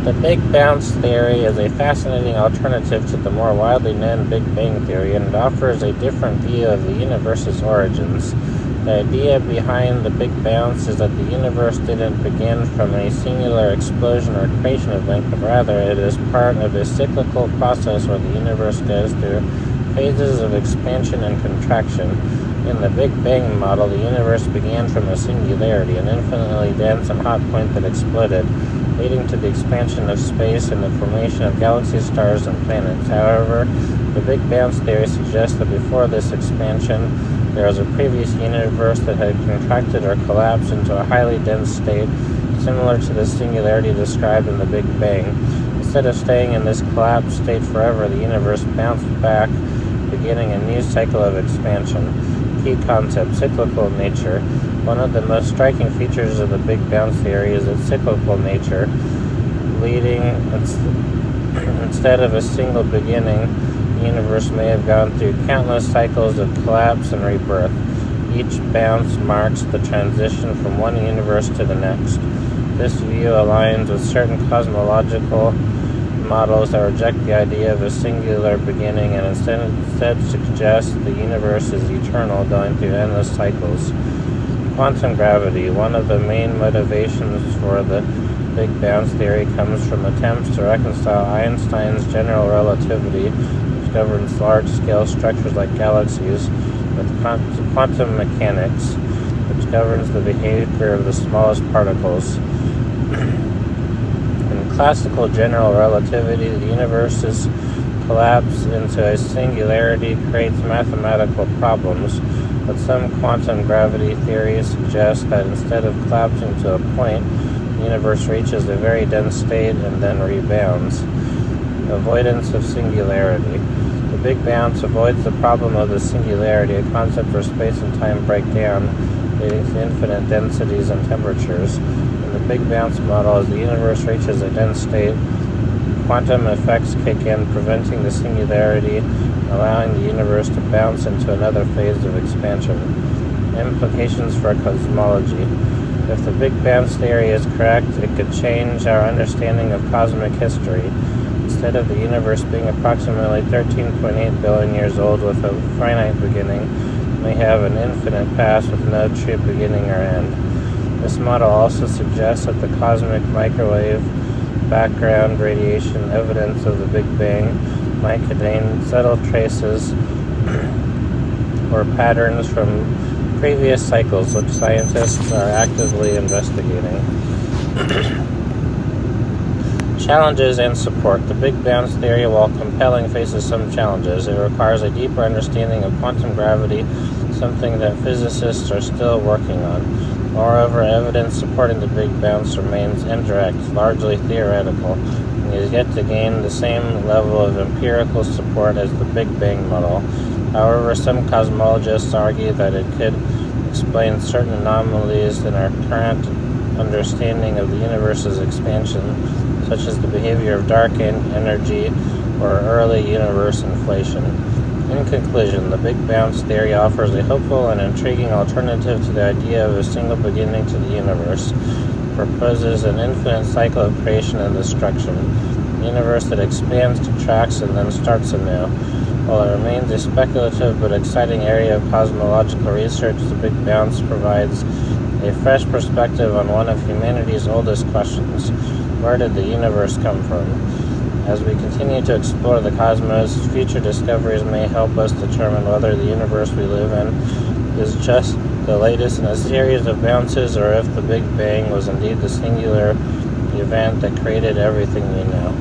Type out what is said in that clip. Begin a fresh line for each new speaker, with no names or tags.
The Big Bounce theory is a fascinating alternative to the more widely known Big Bang theory, and it offers a different view of the universe's origins. The idea behind the Big Bounce is that the universe didn't begin from a singular explosion or creation event, but rather it is part of a cyclical process where the universe goes through phases of expansion and contraction. In the Big Bang model, the universe began from a singularity, an infinitely dense and hot point that exploded, leading to the expansion of space and the formation of galaxies, stars, and planets. However, the Big Bounce theory suggests that before this expansion, there was a previous universe that had contracted or collapsed into a highly dense state, similar to the singularity described in the Big Bang. Instead of staying in this collapsed state forever, the universe bounced back, beginning a new cycle of expansion. Key concept: cyclical nature. One of the most striking features of the Big Bounce theory is its cyclical nature, leading instead of a single beginning. The universe may have gone through countless cycles of collapse and rebirth. Each bounce marks the transition from one universe to the next. This view aligns with certain cosmological models that reject the idea of a singular beginning and instead suggest the universe is eternal, going through endless cycles. Quantum gravity. One of the main motivations for the Big Bounce theory comes from attempts to reconcile Einstein's general relativity, which governs large-scale structures like galaxies, with quantum mechanics, which governs the behavior of the smallest particles. In classical general relativity, the universe's collapse into a singularity creates mathematical problems, but some quantum gravity theories suggest that instead of collapsing to a point, the universe reaches a very dense state and then rebounds. Avoidance of singularity. The Big Bounce avoids the problem of the singularity, a concept where space and time break down, leading to infinite densities and temperatures. In the Big Bounce model, as the universe reaches a dense state, quantum effects kick in, preventing the singularity, allowing the universe to bounce into another phase of expansion. Implications for cosmology. If the Big Bounce theory is correct, it could change our understanding of cosmic history. Instead of the universe being approximately 13.8 billion years old with a finite beginning, it may have an infinite past with no true beginning or end. This model also suggests that the cosmic microwave background radiation evidence of the Big Bang might contain subtle traces or patterns from previous cycles, which scientists are actively investigating. Challenges and support. The Big Bounce theory, while compelling, faces some challenges. It requires a deeper understanding of quantum gravity, something that physicists are still working on. Moreover, evidence supporting the Big Bounce remains indirect, largely theoretical, and is yet to gain the same level of empirical support as the Big Bang model. However, some cosmologists argue that it could explain certain anomalies in our current understanding of the universe's expansion, such as the behavior of dark energy or early universe inflation. In conclusion, the Big Bounce theory offers a hopeful and intriguing alternative to the idea of a single beginning to the universe. It proposes an infinite cycle of creation and destruction, a universe that expands, contracts, and then starts anew. While it remains a speculative but exciting area of cosmological research, the Big Bounce provides a fresh perspective on one of humanity's oldest questions: where did the universe come from? As we continue to explore the cosmos, future discoveries may help us determine whether the universe we live in is just the latest in a series of bounces, or if the Big Bang was indeed the singular event that created everything we know.